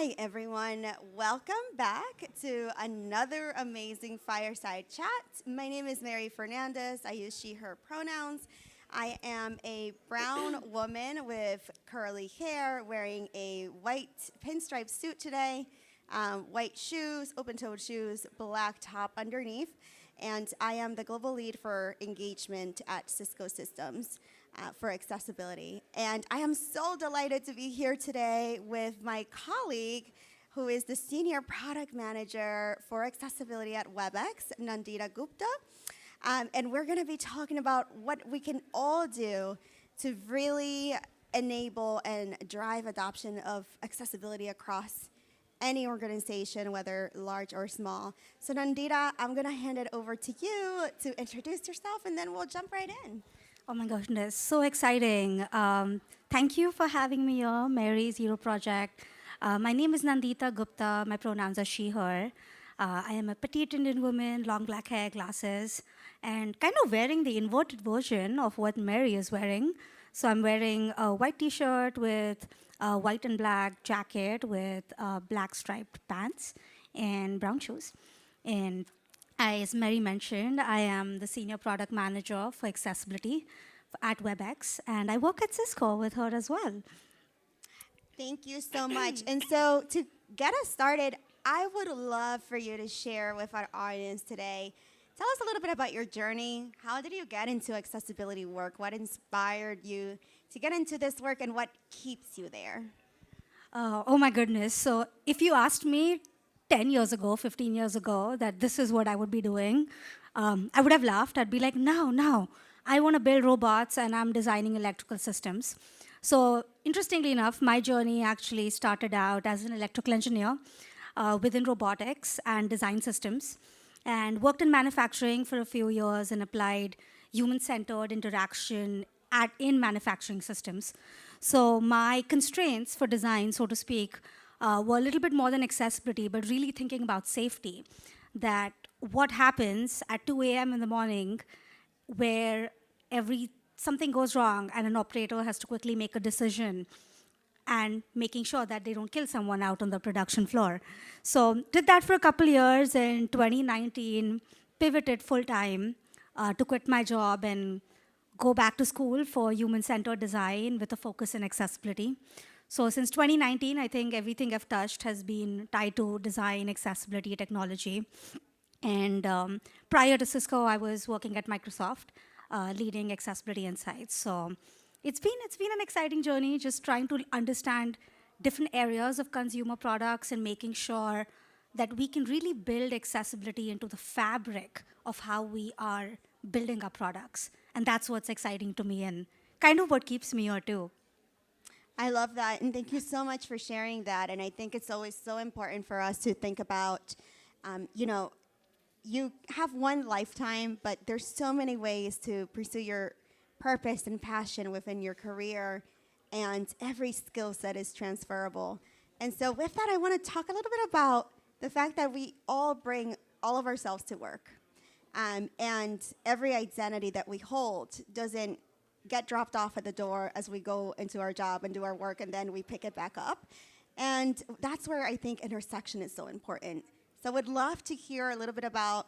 Hi, everyone. Welcome back to another amazing fireside chat. My name is Mary Fernandez. I use she, her pronouns. I am a brown woman with curly hair wearing a white pinstripe suit today, white shoes, open toed shoes, black top underneath. And I am the global lead for engagement at Cisco Systems for accessibility. And I am so delighted to be here today with my colleague, who is the Senior Product Manager for Accessibility at WebEx, Nandita Gupta. And we're going to be talking about what we can all do to really enable and drive adoption of accessibility across any organization, whether large or small. So Nandita, I'm going to hand it over to you to introduce yourself, and then we'll jump right in. Oh my goodness, so exciting. Thank you for having me here, Mary Zero Project. My name is Nandita Gupta. My pronouns are she, her. I am a petite Indian woman, long black hair, glasses, and kind of wearing the inverted version of what Mary is wearing. So I'm wearing a white t-shirt with a white and black jacket with black striped pants and brown shoes. And as Mary mentioned, I am the Senior Product Manager for Accessibility at WebEx, and I work at Cisco with her as well. Thank you so much. And so to get us started, I would love for you to share with our audience today. Tell us a little bit about your journey. How did you get into accessibility work? What inspired you to get into this work, and what keeps you there? Oh my goodness. So if you asked me 10 years ago, 15 years ago, that this is what I would be doing, I would have laughed. I'd be like, no, I want to build robots and I'm designing electrical systems. So interestingly enough, my journey actually started out as an electrical engineer within robotics and design systems, and worked in manufacturing for a few years and applied human-centered interaction in manufacturing systems. So my constraints for design, so to speak, were a little bit more than accessibility, but really thinking about safety. That what happens at 2 a.m. in the morning where something goes wrong and an operator has to quickly make a decision and making sure that they don't kill someone out on the production floor. So did that for a couple years. In 2019, pivoted full-time to quit my job and go back to school for human-centered design with a focus in accessibility. So since 2019, I think everything I've touched has been tied to design, accessibility, technology. And prior to Cisco, I was working at Microsoft, leading accessibility insights. So it's been an exciting journey, just trying to understand different areas of consumer products and making sure that we can really build accessibility into the fabric of how we are building our products. And that's what's exciting to me and kind of what keeps me here too. I love that, and thank you so much for sharing that. And I think it's always so important for us to think about, you have one lifetime, but there's so many ways to pursue your purpose and passion within your career, and every skill set is transferable. And so with that, I want to talk a little bit about the fact that we all bring all of ourselves to work. And every identity that we hold doesn't get dropped off at the door as we go into our job and do our work, and then we pick it back up. And that's where I think intersection is so important. So I would love to hear a little bit about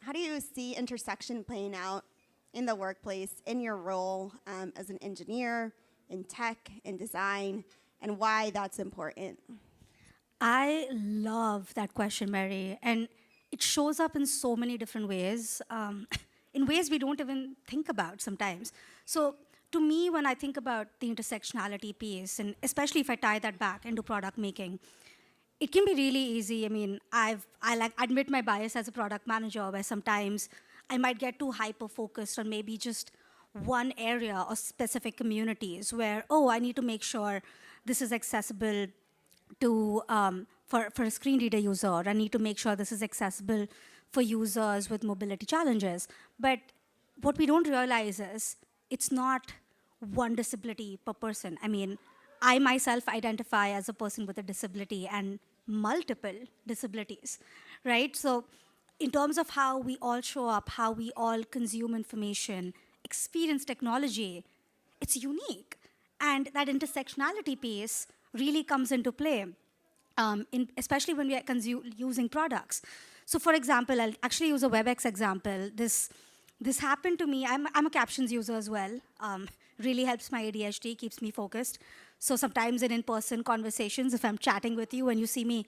how do you see intersection playing out in the workplace, in your role as an engineer, in tech, in design, and why that's important. I love that question, Mary. And it shows up in so many different ways, in ways we don't even think about sometimes. So to me, when I think about the intersectionality piece, and especially if I tie that back into product making, it can be really easy. I mean, I admit my bias as a product manager, where sometimes I might get too hyper-focused on maybe just one area or specific communities where, I need to make sure this is accessible to for a screen reader user. I need to make sure this is accessible for users with mobility challenges. But what we don't realize is it's not one disability per person. I mean, I myself identify as a person with a disability and multiple disabilities, right? So in terms of how we all show up, how we all consume information, experience technology, it's unique. And that intersectionality piece really comes into play. especially when we are using products. So for example, I'll actually use a WebEx example. This happened to me. I'm a captions user as well. Really helps my ADHD, keeps me focused. So sometimes in in-person conversations, if I'm chatting with you and you see me,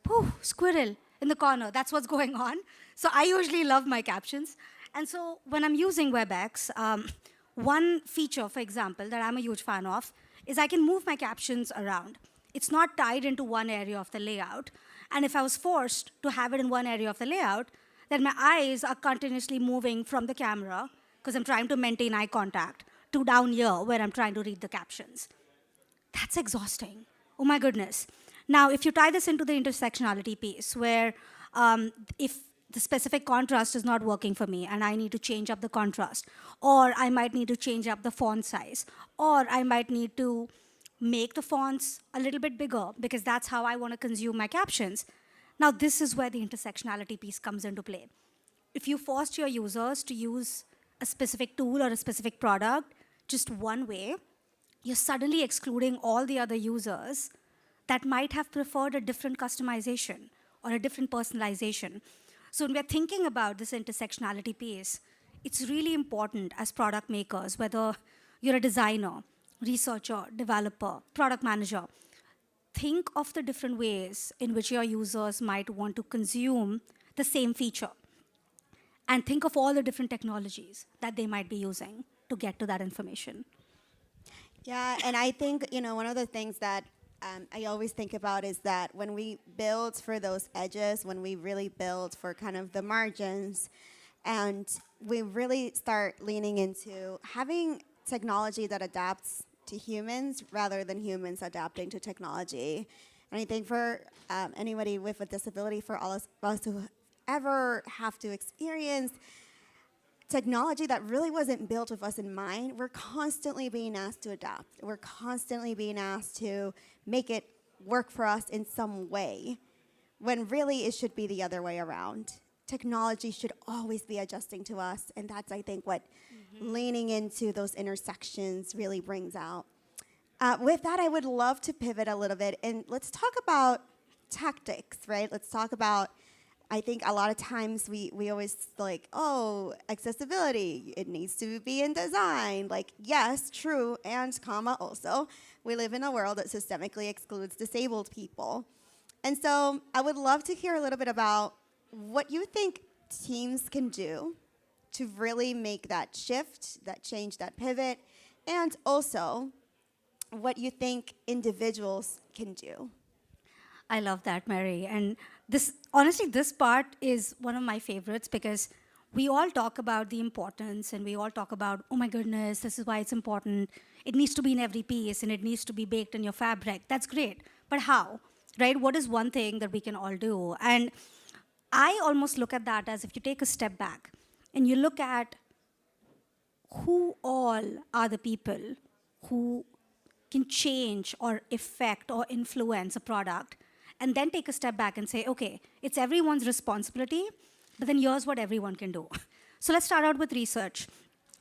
pooh, squirrel in the corner, that's what's going on. So I usually love my captions. And so when I'm using WebEx, one feature, for example, that I'm a huge fan of is I can move my captions around. It's not tied into one area of the layout. And if I was forced to have it in one area of the layout, then my eyes are continuously moving from the camera, because I'm trying to maintain eye contact, to down here where I'm trying to read the captions. That's exhausting. Oh my goodness. Now, if you tie this into the intersectionality piece, where if the specific contrast is not working for me and I need to change up the contrast, or I might need to change up the font size, or I might need to make the fonts a little bit bigger because that's how I want to consume my captions. Now, this is where the intersectionality piece comes into play. If you forced your users to use a specific tool or a specific product just one way, you're suddenly excluding all the other users that might have preferred a different customization or a different personalization. So when we're thinking about this intersectionality piece, it's really important as product makers, whether you're a designer, researcher, developer, product manager, think of the different ways in which your users might want to consume the same feature. And think of all the different technologies that they might be using to get to that information. Yeah, and I think, one of the things that I always think about is that when we build for those edges, when we really build for kind of the margins, and we really start leaning into having technology that adapts to humans rather than humans adapting to technology. And I think for anybody with a disability, for all of us who ever have to experience technology that really wasn't built with us in mind, we're constantly being asked to adapt. We're constantly being asked to make it work for us in some way, when really it should be the other way around. Technology should always be adjusting to us, and that's, I think, what leaning into those intersections really brings out. With that, I would love to pivot a little bit, and let's talk about tactics, right? Let's talk about, I think a lot of times we always like, oh, accessibility, it needs to be in design. Like, yes, true, and comma also, we live in a world that systemically excludes disabled people. And so I would love to hear a little bit about what you think teams can do to really make that shift, that change, that pivot, and also what you think individuals can do. I love that, Mary. And honestly, this part is one of my favorites because we all talk about the importance and we all talk about, oh my goodness, this is why it's important. It needs to be in every piece and it needs to be baked in your fabric. That's great. But how? Right? What is one thing that we can all do? And I almost look at that as if you take a step back and you look at who all are the people who can change or affect or influence a product, and then take a step back and say, okay, it's everyone's responsibility, but then here's what everyone can do. So let's start out with research.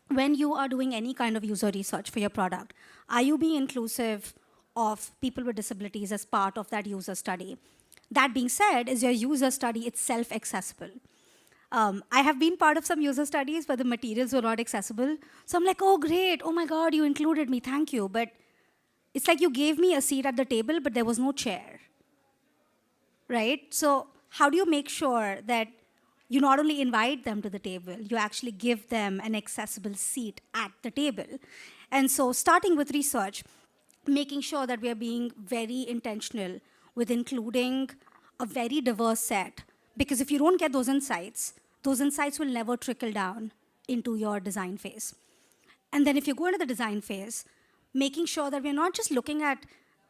When you are doing any kind of user research for your product, are you being inclusive of people with disabilities as part of that user study? That being said, is your user study itself accessible? I have been part of some user studies where the materials were not accessible. So I'm like, oh, great. Oh, my God, you included me. Thank you. But it's like you gave me a seat at the table, but there was no chair. Right? So how do you make sure that you not only invite them to the table, you actually give them an accessible seat at the table? And so starting with research, making sure that we are being very intentional with including a very diverse set. Because if you don't get those insights will never trickle down into your design phase. And then if you go into the design phase, making sure that we're not just looking at,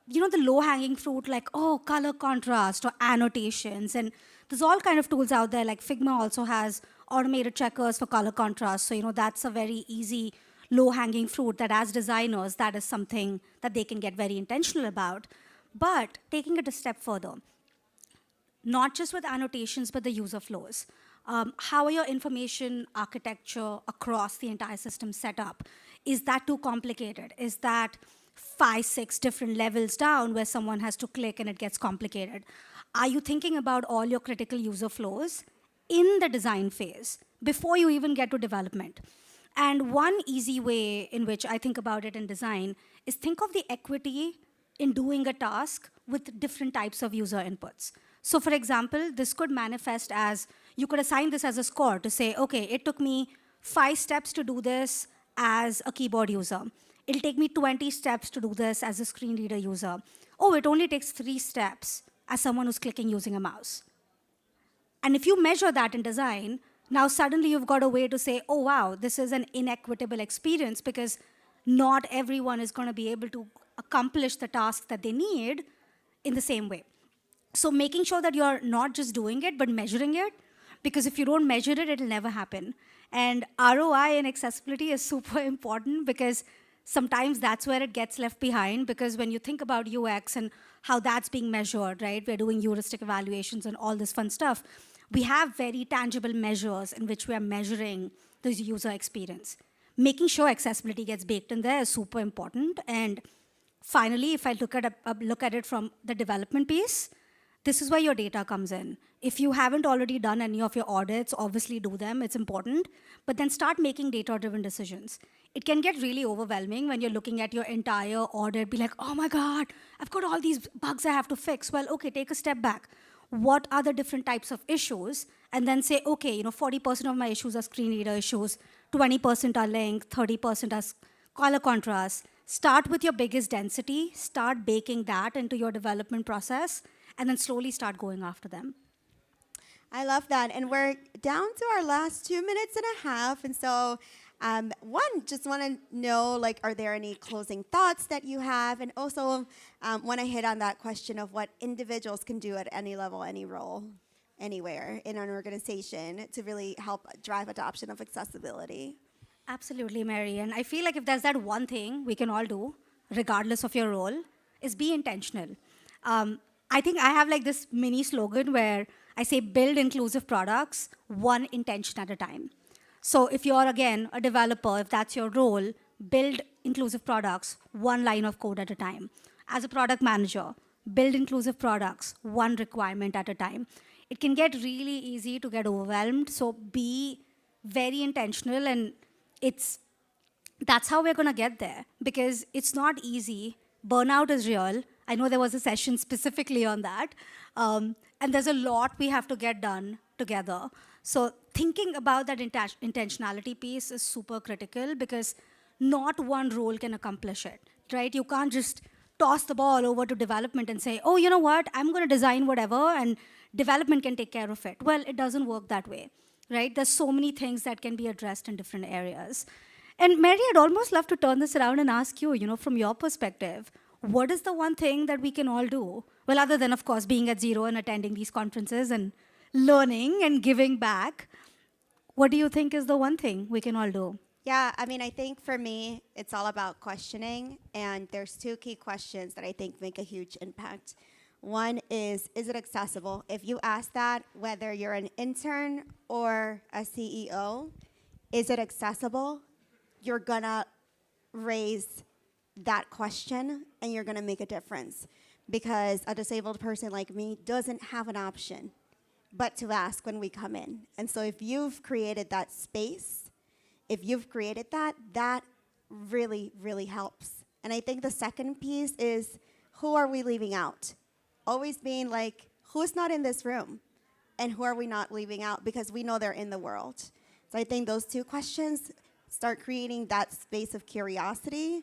the low-hanging fruit like, oh, color contrast or annotations. And there's all kind of tools out there, like Figma also has automated checkers for color contrast. So, that's a very easy low-hanging fruit that as designers, that is something that they can get very intentional about. But taking it a step further, not just with annotations, but the user flows. How are your information architecture across the entire system set up? Is that too complicated? Is that 5, 6 different levels down where someone has to click and it gets complicated? Are you thinking about all your critical user flows in the design phase before you even get to development? And one easy way in which I think about it in design is think of the equity in doing a task with different types of user inputs. So for example, this could manifest as, you could assign this as a score to say, okay, it took me 5 steps to do this as a keyboard user. It'll take me 20 steps to do this as a screen reader user. Oh, it only takes 3 steps as someone who's clicking using a mouse. And if you measure that in design, now suddenly you've got a way to say, oh, wow, this is an inequitable experience because not everyone is going to be able to accomplish the task that they need in the same way. So making sure that you're not just doing it, but measuring it, because if you don't measure it, it'll never happen. And ROI and accessibility is super important because sometimes that's where it gets left behind, because when you think about UX and how that's being measured, right? We're doing heuristic evaluations and all this fun stuff. We have very tangible measures in which we are measuring the user experience. Making sure accessibility gets baked in there is super important. And finally, if I look at it from the development piece, this is where your data comes in. If you haven't already done any of your audits, obviously do them, it's important, but then start making data-driven decisions. It can get really overwhelming when you're looking at your entire audit, be like, oh my God, I've got all these bugs I have to fix. Well, okay, take a step back. What are the different types of issues? And then say, okay, 40% of my issues are screen reader issues, 20% are length, 30% are color contrast. Start with your biggest density, start baking that into your development process, and then slowly start going after them. I love that. And we're down to our last 2 minutes and a half. And so just want to know, are there any closing thoughts that you have? And also want to hit on that question of what individuals can do at any level, any role, anywhere in an organization to really help drive adoption of accessibility. Absolutely, Mary. And I feel like if there's that one thing we can all do, regardless of your role, is be intentional. I think I have this mini slogan where I say build inclusive products, one intention at a time. So if you're, again, a developer, if that's your role, build inclusive products, one line of code at a time. As a product manager, build inclusive products, one requirement at a time. It can get really easy to get overwhelmed, so be very intentional, and that's how we're going to get there, because it's not easy. Burnout is real. I know there was a session specifically on that. And there's a lot we have to get done together. So thinking about that intentionality piece is super critical, because not one role can accomplish it, right? You can't just toss the ball over to development and say, oh, you know what? I'm going to design whatever, and development can take care of it. Well, it doesn't work that way, right? There's so many things that can be addressed in different areas. And Mary, I'd almost love to turn this around and ask you, from your perspective, what is the one thing that we can all do? Well, other than, of course, being at Zero and attending these conferences and learning and giving back, what do you think is the one thing we can all do? Yeah, I think for me, it's all about questioning. And there's 2 key questions that I think make a huge impact. One is it accessible? If you ask that, whether you're an intern or a CEO, is it accessible? You're going to raise that question, and you're going to make a difference, because a disabled person like me doesn't have an option but to ask when we come in. And so if you've created that space, if you've created that really, really helps. And I think the second piece is, who are we leaving out? Always being who's not in this room, and who are we not leaving out, because we know they're in the world. So I think those 2 questions start creating that space of curiosity,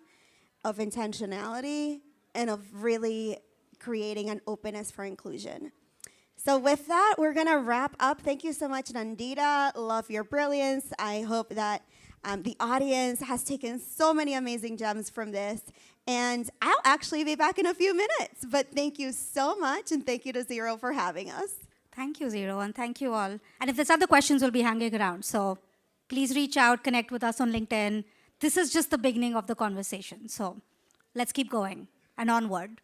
of intentionality, and of really creating an openness for inclusion. So with that, we're going to wrap up. Thank you so much, Nandita. Love your brilliance. I hope that the audience has taken so many amazing gems from this. And I'll actually be back in a few minutes. But thank you so much, and thank you to Zero for having us. Thank you, Zero, and thank you all. And if there's other questions, we'll be hanging around. So please reach out, connect with us on LinkedIn. This is just the beginning of the conversation. So let's keep going and onward.